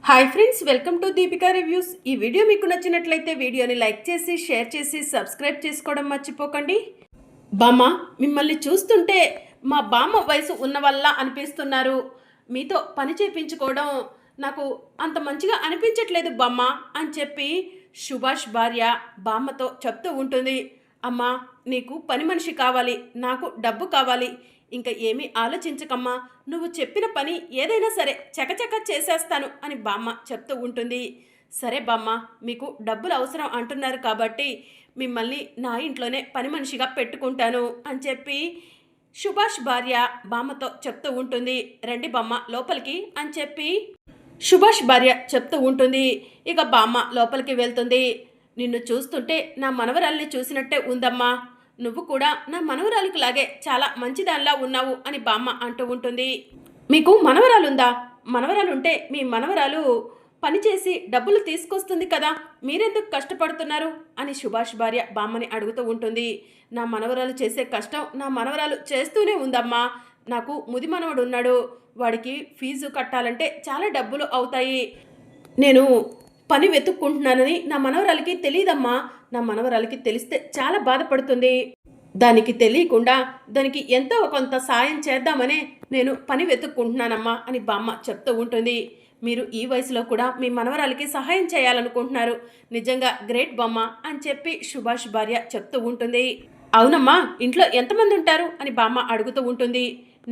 Hi friends, welcome to Deepika reviews. ఈ video మీకు నచ్చినట్లయితే వీడియోని లైక్ చేసి షేర్ చేసి సబ్స్క్రైబ్ చేసుకోవడం మర్చిపోకండి. బామ్మ, మిమ్మల్ని చూస్తుంటే మా బామ్మ వయసు ఉన్న వల్ల అనిపిస్తున్నారు. మీతో పని చేయించుకోవడం నాకు అంత మంచిగా అనిపించట్లేదు బామ్మ అని చెప్పి సుభాష్ భార్య బామ్మతో చెప్తూ ఉంటుంది. అమ్మా, నీకు పని మనిషి కావాలి, నాకు డబ్బు కావాలి, ఇంకా ఏమీ ఆలోచించకమ్మా, నువ్వు చెప్పిన పని ఏదైనా సరే చకచక చేసేస్తాను అని బామ్మ చెప్తూ ఉంటుంది. సరే బామ్మ, మీకు డబ్బులు అవసరం అంటున్నారు కాబట్టి మిమ్మల్ని నా ఇంట్లోనే పని మనిషిగా పెట్టుకుంటాను అని చెప్పి సుభాష్ భార్య బామ్మతో చెప్తూ ఉంటుంది. రండి బామ్మ లోపలికి అని చెప్పి సుభాష్ భార్య చెప్తూ ఉంటుంది. ఇక బామ్మ లోపలికి వెళ్తుంది. నిన్ను చూస్తుంటే నా మనవరాల్ని చూసినట్టే ఉందమ్మా, నువ్వు కూడా నా మనవరాలికి లాగే చాలా మంచిదానిలా ఉన్నావు అని బామ్మ అంటూ ఉంటుంది. మీకు మనవరాలుందా? మనవరాలుంటే మీ మనవరాలు పనిచేసి డబ్బులు తీసుకొస్తుంది కదా, మీరెందుకు కష్టపడుతున్నారు అని సుభాష్ భార్య బామ్మని అడుగుతూ ఉంటుంది. నా మనవరాలు చేసే కష్టం నా మనవరాలు చేస్తూనే ఉందమ్మా. నాకు ముది మనవడు ఉన్నాడు, వాడికి ఫీజు కట్టాలంటే చాలా డబ్బులు అవుతాయి. నేను పని వెతుక్కుంటున్నానని నా మనవరాలికి తెలియదమ్మా. నా మనవరాలికి తెలిస్తే చాలా బాధపడుతుంది. దానికి తెలియకుండా దానికి ఎంతో కొంత సాయం చేద్దామనే నేను పని వెతుక్కుంటున్నానమ్మా అని బామ్మ చెప్తూ ఉంటుంది. మీరు ఈ వయసులో కూడా మీ మనవరాలికి సహాయం చేయాలనుకుంటున్నారు, నిజంగా గ్రేట్ బామ్మ అని చెప్పి సుభాష్ భార్య చెప్తూ ఉంటుంది. అవునమ్మా, ఇంట్లో ఎంతమంది ఉంటారు అని బామ్మ అడుగుతూ ఉంటుంది.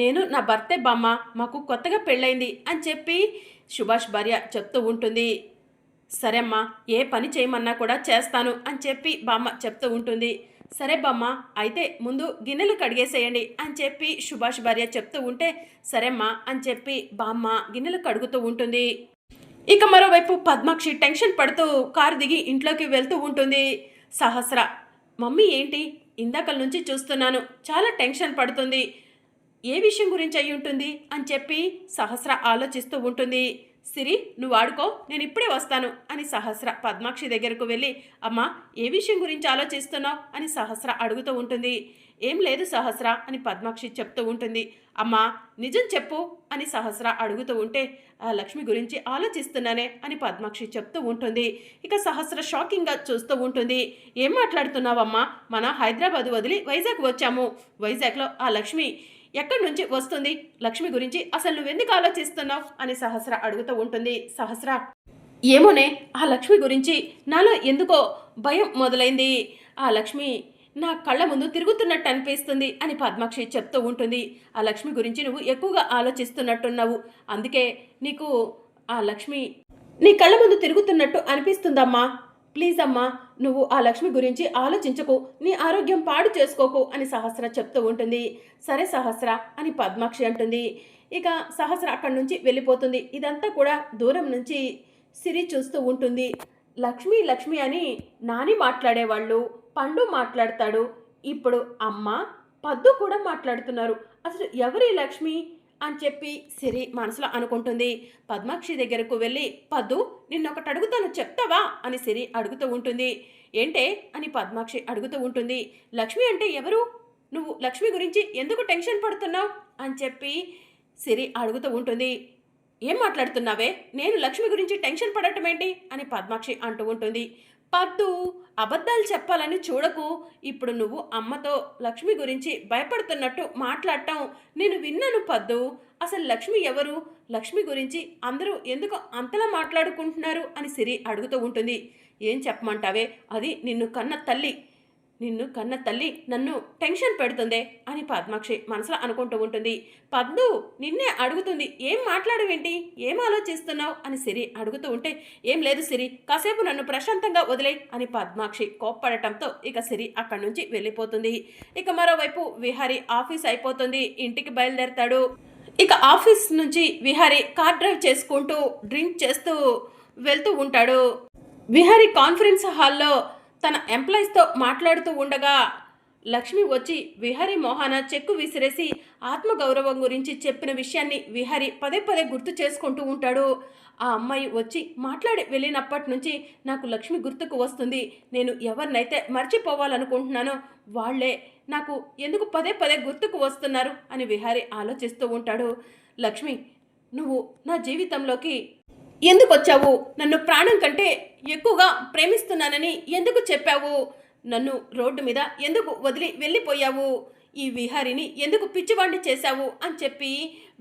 నేను నా భర్తే బామ్మ, మాకు కొత్తగా పెళ్ళైంది అని చెప్పి సుభాష్ భార్య చెప్తూ ఉంటుంది. సరే అమ్మా, ఏ పని చేయమన్నా కూడా చేస్తాను అని చెప్పి బామ్మ చెప్తూ ఉంటుంది. సరే బామ్మ, అయితే ముందు గిన్నెలు కడిగేసేయండి అని చెప్పి సుభాష్ భార్య చెప్తూ ఉంటే సరేమ్మా అని చెప్పి బామ్మ గిన్నెలు కడుగుతూ ఉంటుంది. ఇక మరోవైపు పద్మాక్షి టెన్షన్ పడుతూ కారు దిగి ఇంట్లోకి వెళ్తూ ఉంటుంది. సహస్ర, మమ్మీ ఏంటి ఇందాకల నుంచి చూస్తున్నాను, చాలా టెన్షన్ పడుతుంది, ఏ విషయం గురించి అయి ఉంటుంది అని చెప్పి సహస్ర ఆలోచిస్తూ ఉంటుంది. సిరి, నువ్వు ఆడుకో, నేను ఇప్పుడే వస్తాను అని సహస్ర పద్మాక్షి దగ్గరకు వెళ్ళి అమ్మా, ఏ విషయం గురించి ఆలోచిస్తున్నావు అని సహస్ర అడుగుతూ ఉంటుంది. ఏం లేదు సహస్ర అని పద్మాక్షి చెప్తూ ఉంటుంది. అమ్మా, నిజం చెప్పు అని సహస్ర అడుగుతూ ఉంటే ఆ లక్ష్మి గురించి ఆలోచిస్తున్నానే అని పద్మాక్షి చెప్తూ ఉంటుంది. ఇక సహస్ర షాకింగ్గా చూస్తూ ఉంటుంది. ఏం మాట్లాడుతున్నావమ్మా, మన హైదరాబాద్ వదిలి వైజాగ్ వచ్చాము, వైజాగ్లో ఆ లక్ష్మి ఎక్కడి నుంచి వస్తుంది, లక్ష్మి గురించి అసలు నువ్వెందుకు ఆలోచిస్తున్నావు అని సహస్ర అడుగుతూ ఉంటుంది. సహస్ర, ఏమోనే, ఆ లక్ష్మి గురించి నాలో ఎందుకో భయం మొదలైంది, ఆ లక్ష్మి నా కళ్ళ ముందు తిరుగుతున్నట్టు అనిపిస్తుంది అని పద్మాక్షి చెప్తూ ఉంటుంది. ఆ లక్ష్మి గురించి నువ్వు ఎక్కువగా ఆలోచిస్తున్నట్టున్నావు, అందుకే నీకు ఆ లక్ష్మి నీ కళ్ళ ముందు తిరుగుతున్నట్టు అనిపిస్తుందమ్మా. ప్లీజ్ అమ్మా, నువ్వు ఆ లక్ష్మి గురించి ఆలోచించకు, నీ ఆరోగ్యం పాడు చేసుకోకు అని సహస్ర చెప్తూ ఉంటుంది. సరే సహస్ర అని పద్మాక్షి అంటుంది. ఇక సహస్ర అక్కడి నుంచి వెళ్ళిపోతుంది. ఇదంతా కూడా దూరం నుంచి సిరి చూస్తూ ఉంటుంది. లక్ష్మి లక్ష్మి అని నాని మాట్లాడేవాళ్ళు, పండు మాట్లాడతాడు, ఇప్పుడు అమ్మ పద్దు కూడా మాట్లాడుతున్నారు, అసలు ఎవరి లక్ష్మి అని చెప్పి సిరి మనసులో అనుకుంటుంది. పద్మాక్షి దగ్గరకు వెళ్ళి పద్దు, నిన్నొకటి అడుగుతాను చెప్తావా అని సిరి అడుగుతూ ఉంటుంది. ఏంటే అని పద్మాక్షి అడుగుతూ ఉంటుంది. లక్ష్మి అంటే ఎవరు, నువ్వు లక్ష్మి గురించి ఎందుకు టెన్షన్ పడుతున్నావు అని చెప్పి సిరి అడుగుతూ ఉంటుంది. ఏం మాట్లాడుతున్నావే, నేను లక్ష్మి గురించి టెన్షన్ పడటం ఏంటి అని పద్మాక్షి అంటూ ఉంటుంది. పద్దు, అబద్ధాలు చెప్పాలని చూడకు, ఇప్పుడు నువ్వు అమ్మతో లక్ష్మి గురించి భయపడుతున్నట్టు మాట్లాడటం నేను విన్నాను పద్దు, అసలు లక్ష్మి ఎవరు, లక్ష్మి గురించి అందరూ ఎందుకు అంతలా మాట్లాడుకుంటున్నారు అని సిరి అడుగుతూ ఉంటుంది. ఏం చెప్పమంటావే, అది నిన్ను కన్న తల్లి నన్ను టెన్షన్ పెడుతుందే అని పద్మాక్షి మనసులో అనుకుంటూ ఉంటుంది. పద్దు నిన్నే అడుగుతుంది, ఏం మాట్లాడవేంటి, ఏం ఆలోచిస్తున్నావు అని సిరి అడుగుతూ ఉంటే ఏం లేదు సిరి, కాసేపు నన్ను ప్రశాంతంగా వదిలే అని పద్మాక్షి కోప్పడటంతో ఇక సిరి అక్కడి నుంచి వెళ్ళిపోతుంది. ఇక మరోవైపు విహారీ ఆఫీస్ అయిపోతుంది, ఇంటికి బయలుదేరతాడు. ఇక ఆఫీస్ నుంచి విహారీ కార్ డ్రైవ్ చేసుకుంటూ డ్రింక్ చేస్తూ వెళ్తూ ఉంటాడు. విహారీ కాన్ఫరెన్స్ హాల్లో తన ఎంప్లాయీస్తో మాట్లాడుతూ ఉండగా లక్ష్మి వచ్చి విహారీ మోహన చెక్కు విసిరేసి ఆత్మగౌరవం గురించి చెప్పిన విషయాన్ని విహారీ పదే పదే గుర్తు చేసుకుంటూ ఉంటాడు. ఆ అమ్మాయి వచ్చి మాట్లాడి వెళ్ళినప్పటి నుంచి నాకు లక్ష్మి గుర్తుకు వస్తుంది, నేను ఎవరినైతే మర్చిపోవాలనుకుంటున్నానో వాళ్లే నాకు ఎందుకు పదే పదే గుర్తుకు వస్తున్నారు అని విహారీ ఆలోచిస్తూ ఉంటాడు. లక్ష్మి, నువ్వు నా జీవితంలోకి ఎందుకు వచ్చావు? నన్ను ప్రాణం కంటే ఎక్కువగా ప్రేమిస్తున్నానని ఎందుకు చెప్పావు? నన్ను రోడ్డు మీద ఎందుకు వదిలి వెళ్ళిపోయావు? ఈ విహారిని ఎందుకు పిచ్చివాణ్ణి చేశావు అని చెప్పి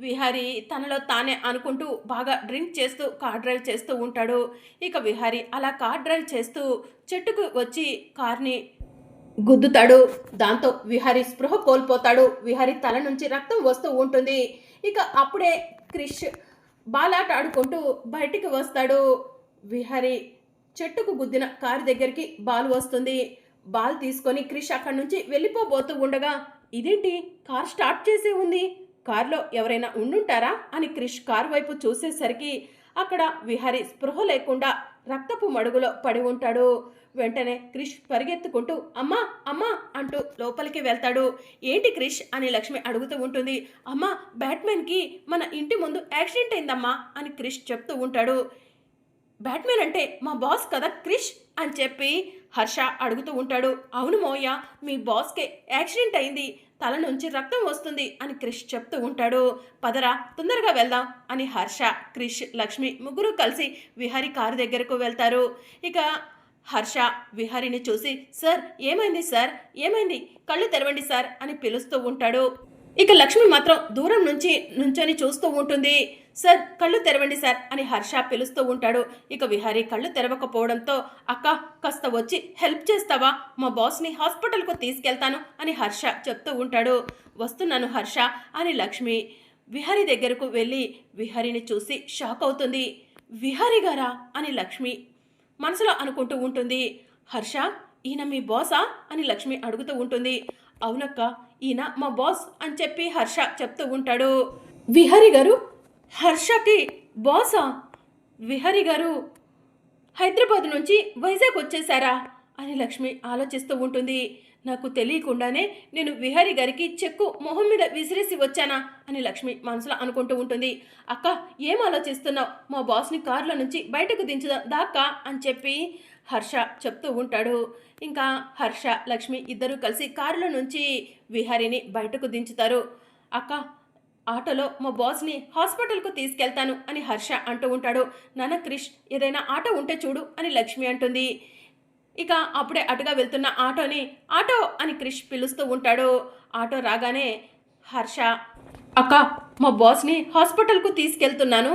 విహారి తనలో తానే అనుకుంటూ బాగా డ్రింక్ చేస్తూ కార్ డ్రైవ్ చేస్తూ ఉంటాడు. ఇక విహారి అలా కార్ డ్రైవ్ చేస్తూ చెట్టుకు వచ్చి కార్ని గుద్దుతాడు. దాంతో విహారి స్పృహ కోల్పోతాడు. విహారి తల నుంచి రక్తం వస్తూ ఉంటుంది. ఇక అప్పుడే క్రిష్ బాలాట ఆడుకుంటూ బయటికి వస్తాడు. విహారి చెట్టుకు గుద్దిన కారు దగ్గరికి బాల్ వస్తుంది. బాల్ తీసుకొని క్రిష్ అక్కడి నుంచి వెళ్ళిపోబోతూ ఉండగా, ఇదేంటి కార్ స్టార్ట్ చేసే ఉంది, కార్లో ఎవరైనా ఉండుంటారా అని క్రిష్ కారు వైపు చూసేసరికి అక్కడ విహారి స్పృహ లేకుండా రక్తపు మడుగులో పడి ఉంటాడు. వెంటనే క్రిష్ పరిగెత్తుకుంటూ అమ్మా అమ్మా అంటూ లోపలికి వెళ్తాడు. ఏంటి క్రిష్ అని లక్ష్మి అడుగుతూ ఉంటుంది. అమ్మా, బ్యాట్మెన్కి మన ఇంటి ముందు యాక్సిడెంట్ అయిందమ్మా అని క్రిష్ చెప్తూ ఉంటాడు. బ్యాట్మెన్ అంటే మా బాస్ కదా క్రిష్ అని చెప్పి హర్ష అడుగుతూ ఉంటాడు. అవును మోయ, మీ బాస్కే యాక్సిడెంట్ అయింది, తల నుంచి రక్తం వస్తుంది అని క్రిష్ చెప్తూ ఉంటాడు. పదరా తొందరగా వెళ్దాం అని హర్ష, క్రిష్, లక్ష్మి ముగ్గురు కలిసి విహారి కారు దగ్గరకు వెళ్తారు. ఇక హర్ష విహారిని చూసి సార్ ఏమైంది సార్, ఏమైంది, కళ్ళు తెరవండి సార్ అని పిలుస్తూ ఉంటాడు. ఇక లక్ష్మి మాత్రం దూరం నుంచి నుంచొని చూస్తూ ఉంటుంది. సార్ కళ్ళు తెరవండి సార్ అని హర్ష పిలుస్తూ ఉంటాడు. ఇక విహారి కళ్ళు తెరవకపోవడంతో అక్క కాస్త వచ్చి హెల్ప్ చేస్తావా, మా బాస్ని హాస్పిటల్కు తీసుకెళ్తాను అని హర్ష చెప్తూ ఉంటాడు. వస్తున్నాను హర్ష అని లక్ష్మి విహారి దగ్గరకు వెళ్ళి విహారిని చూసి షాక్ అవుతుంది. విహారి గారా అని లక్ష్మి మనసులో అనుకుంటూ ఉంటుంది. హర్ష, ఈయన మీ బాసా అని లక్ష్మి అడుగుతూ ఉంటుంది. అవునక్క, ఈయన మా బాస్ అని చెప్పి హర్ష చెప్తూ ఉంటాడు. విహారి గారు హర్షకి బాసా? విహారి గారు హైదరాబాద్ నుంచి వైజాగ్ వచ్చేసారా అని లక్ష్మి ఆలోచిస్తూ ఉంటుంది. నాకు తెలియకుండానే నేను విహారి గారికి చెక్కు మొహం మీద విసిరేసి వచ్చానా అని లక్ష్మి మనసులో అనుకుంటూ ఉంటుంది. అక్క ఏం ఆలోచిస్తున్నావు, మా బాస్ని కారులో నుంచి బయటకు దించుదా దాకా అని చెప్పి హర్ష చెప్తూ ఉంటాడు. ఇంకా హర్ష లక్ష్మి ఇద్దరూ కలిసి కారులో నుంచి విహారిని బయటకు దించుతారు. అక్క ఆటోలో మా బాస్ని హాస్పిటల్కు తీసుకెళ్తాను అని హర్ష అంటూ ఉంటాడు. నాన్న క్రిష్, ఏదైనా ఆటో ఉంటే చూడు అని లక్ష్మి అంటుంది. ఇక అప్పుడే అటుగా వెళ్తున్న ఆటోని ఆటో అని క్రిష్ పిలుస్తూ ఉంటాడు. ఆటో రాగానే హర్ష, అక్క మా బాస్ని హాస్పిటల్కు తీసుకెళ్తున్నాను,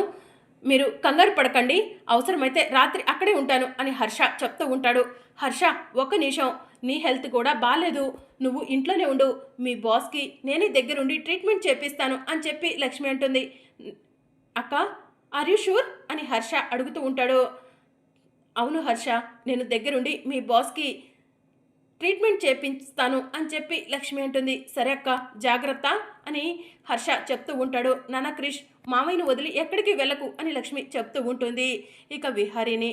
మీరు కంగారు పడకండి, అవసరమైతే రాత్రి అక్కడే ఉంటాను అని హర్ష చెప్తూ ఉంటాడు. హర్ష ఒక్క నిమిషం, నీ హెల్త్ కూడా బాగాలేదు, నువ్వు ఇంట్లోనే ఉండు, మీ బాస్కి నేనే దగ్గరుండి ట్రీట్మెంట్ చేపిస్తాను అని చెప్పి లక్ష్మి అంటుంది. అక్క ఆర్ యూ షూర్ అని హర్ష అడుగుతూ ఉంటాడు. అవును హర్ష, నేను దగ్గరుండి మీ బాస్కి ట్రీట్మెంట్ చేపిస్తాను అని చెప్పి లక్ష్మి అంటుంది. సరే అక్క జాగ్రత్త అని హర్ష చెప్తూ ఉంటాడు. నాన్న క్రిష్, మామయ్యను వదిలి ఎక్కడికి వెళ్ళకు అని లక్ష్మి చెప్తూ ఉంటుంది. ఇక విహారిని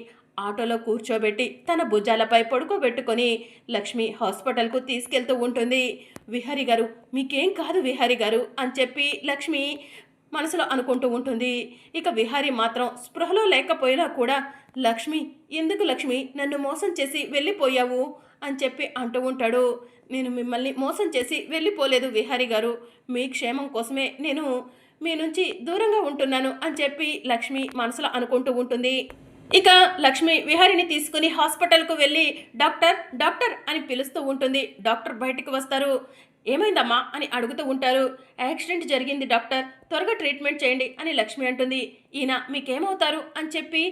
ఆటోలో కూర్చోబెట్టి తన భుజాలపై పడుకోబెట్టుకొని లక్ష్మి హాస్పిటల్కు తీసుకెళ్తూ ఉంటుంది. విహారి గారు మీకేం కాదు విహారి గారు అని చెప్పి లక్ష్మి మనసులో అనుకుంటూ ఉంటుంది. ఇక విహారి మాత్రం స్పృహలో లేకపోయినా కూడా లక్ష్మి ఎందుకు లక్ష్మి నన్ను మోసం చేసి వెళ్ళిపోయావు అని చెప్పి అంటూ ఉంటాడు. నేను మిమ్మల్ని మోసం చేసి వెళ్ళిపోలేదు విహారి గారు, మీ క్షేమం కోసమే నేను మీ నుంచి దూరంగా ఉంటున్నాను అని చెప్పి లక్ష్మి మనసులో అనుకుంటూ ఉంటుంది. ఇక లక్ష్మి విహారిని తీసుకుని హాస్పిటల్కు వెళ్ళి డాక్టర్ డాక్టర్ అని పిలుస్తూ ఉంటుంది. డాక్టర్ బయటికి వస్తారు. ఏమైందమ్మా అని అడుగుతూ ఉంటారు. యాక్సిడెంట్ జరిగింది డాక్టర్, త్వరగా ట్రీట్మెంట్ చేయండి అని లక్ష్మి అంటుంది. ఈయన మీకేమవుతారు అని చెప్పి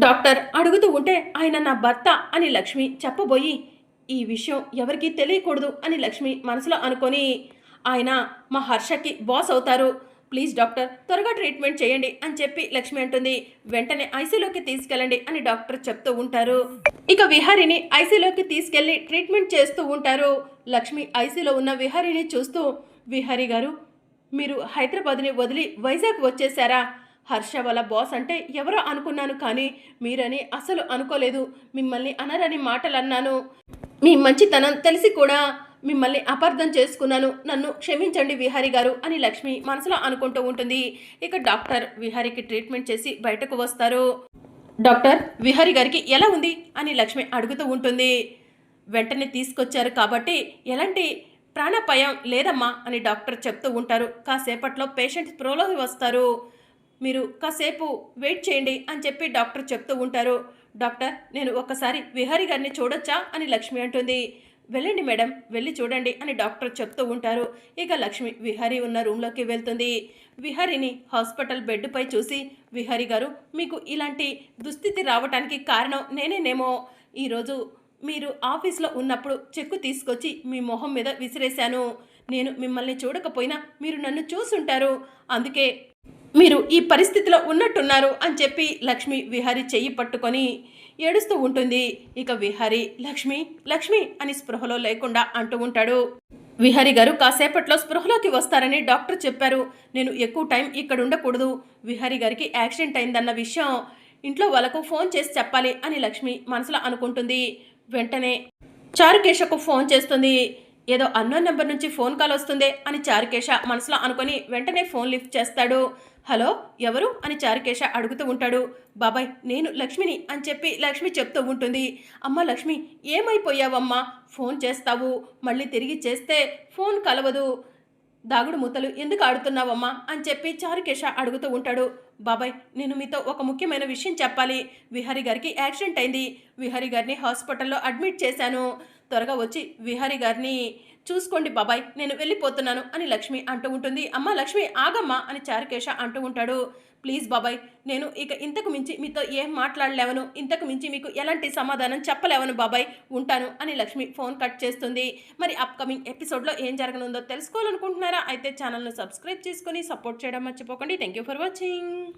డాక్టర్ అడుగుతూ ఉంటే ఆయన నా భర్త అని లక్ష్మి చెప్పబోయి ఈ విషయం ఎవరికీ తెలియకూడదు అని లక్ష్మి మనసులో అనుకొని ఆయన మా హర్షకి బాస్ అవుతారు, ప్లీజ్ డాక్టర్ త్వరగా ట్రీట్మెంట్ చేయండి అని చెప్పి లక్ష్మి అంటుంది. వెంటనే ఐసీలోకి తీసుకెళ్ళండి అని డాక్టర్ చెప్తూ ఉంటారు. ఇక విహారిని ఐసీలోకి తీసుకెళ్లి ట్రీట్మెంట్ చేస్తూ ఉంటారు. లక్ష్మి ఐసీలో ఉన్న విహారిని చూస్తూ, విహారి గారు మీరు హైదరాబాద్ని వదిలి వైజాగ్ వచ్చేసారా? హర్ష వాళ్ళ బాస్ అంటే ఎవరో అనుకున్నాను, కానీ మీరని అసలు అనుకోలేదు, మిమ్మల్ని అనరని మాటలు అన్నాను, మీ మంచితనం తెలిసి కూడా మిమ్మల్ని అపార్థం చేసుకున్నాను, నన్ను క్షమించండి విహారి గారు అని లక్ష్మి మనసులో అనుకుంటూ ఉంటుంది. ఇక డాక్టర్ విహారికి ట్రీట్మెంట్ చేసి బయటకు వస్తారు. డాక్టర్ విహారి గారికి ఎలా ఉంది అని లక్ష్మి అడుగుతూ ఉంటుంది. వెంటనే తీసుకొచ్చారు కాబట్టి ఎలాంటి ప్రాణాపాయం లేదమ్మా అని డాక్టర్ చెప్తూ ఉంటారు. కాసేపట్లో పేషెంట్ స్పృహలోకి వస్తారు. మీరు కాసేపు వెయిట్ చేయండి అని చెప్పి డాక్టర్ చెప్తూ ఉంటారు. డాక్టర్, నేను ఒక్కసారి విహారీ గారిని చూడొచ్చా అని లక్ష్మి అంటుంది. వెళ్ళండి మేడం, వెళ్ళి చూడండి అని డాక్టర్ చెప్తూ ఉంటారు. ఇక లక్ష్మి విహారీ ఉన్న రూమ్లోకి వెళ్తుంది. విహారీని హాస్పిటల్ బెడ్పై చూసి, విహారీ గారు, మీకు ఇలాంటి దుస్థితి రావటానికి కారణం నేనేనేమో. ఈరోజు మీరు ఆఫీస్లో ఉన్నప్పుడు చెక్కు తీసుకొచ్చి మీ మొహం మీద విసిరేశాను. నేను మిమ్మల్ని చూడకపోయినా మీరు నన్ను చూసుంటారు, అందుకే మీరు ఈ పరిస్థితిలో ఉన్నట్టున్నారు అని చెప్పి లక్ష్మి విహారీ చెయ్యి పట్టుకొని ఏడుస్తూ ఉంటుంది. ఇక విహారీ లక్ష్మి లక్ష్మి అని స్పృహలో లేకుండా అంటూ ఉంటాడు. విహారీ గారు కాసేపట్లో స్పృహలోకి వస్తారని డాక్టర్ చెప్పారు. నేను ఎక్కువ టైం ఇక్కడ ఉండకూడదు. విహారీ గారికి యాక్సిడెంట్ అయిందన్న విషయం ఇంట్లో వాళ్ళకు ఫోన్ చేసి చెప్పాలి అని లక్ష్మి మనసులో అనుకుంటుంది. వెంటనే చారుకేశకు ఫోన్ చేస్తుంది. ఏదో అన్నోన్ నెంబర్ నుంచి ఫోన్ కాల్ వస్తుందే అని చారుకేశ మనసులో అనుకొని వెంటనే ఫోన్ లిఫ్ట్ చేస్తాడు. హలో, ఎవరు అని చారుకేశ అడుగుతూ ఉంటాడు. బాబాయ్, నేను లక్ష్మిని అని చెప్పి లక్ష్మి చెప్తూ ఉంటుంది. అమ్మ లక్ష్మి, ఏమైపోయావమ్మా? ఫోన్ చేస్తావు, మళ్ళీ తిరిగి చేస్తే ఫోన్ కలవదు. దాగుడు మూతలు ఎందుకు ఆడుతున్నావమ్మా అని చెప్పి చారుకేశ అడుగుతూ ఉంటాడు. బాబాయ్, నేను మీతో ఒక ముఖ్యమైన విషయం చెప్పాలి. విహారీ గారికి యాక్సిడెంట్ అయింది. విహారీ గారిని హాస్పిటల్లో అడ్మిట్ చేశాను. త్వరగా వచ్చి విహారీ గారిని చూసుకోండి బాబాయ్, నేను వెళ్ళిపోతున్నాను అని లక్ష్మి అంటూ ఉంటుంది. అమ్మ లక్ష్మి, ఆగమ్మా అని చారుకేశ అంటూ ఉంటాడు. ప్లీజ్ బాబాయ్, నేను ఇక ఇంతకు మించి మీతో ఏం మాట్లాడలేవను, ఇంతకు మించి మీకు ఎలాంటి సమాధానం చెప్పలేవను బాబాయ్, ఉంటాను అని లక్ష్మి ఫోన్ కట్ చేస్తుంది. మరి అప్కమింగ్ ఎపిసోడ్లో ఏం జరగనుందో తెలుసుకోవాలనుకుంటున్నారా? అయితే ఛానల్ను సబ్స్క్రైబ్ చేసుకొని సపోర్ట్ చేయడం మర్చిపోకండి. Thank you for watching.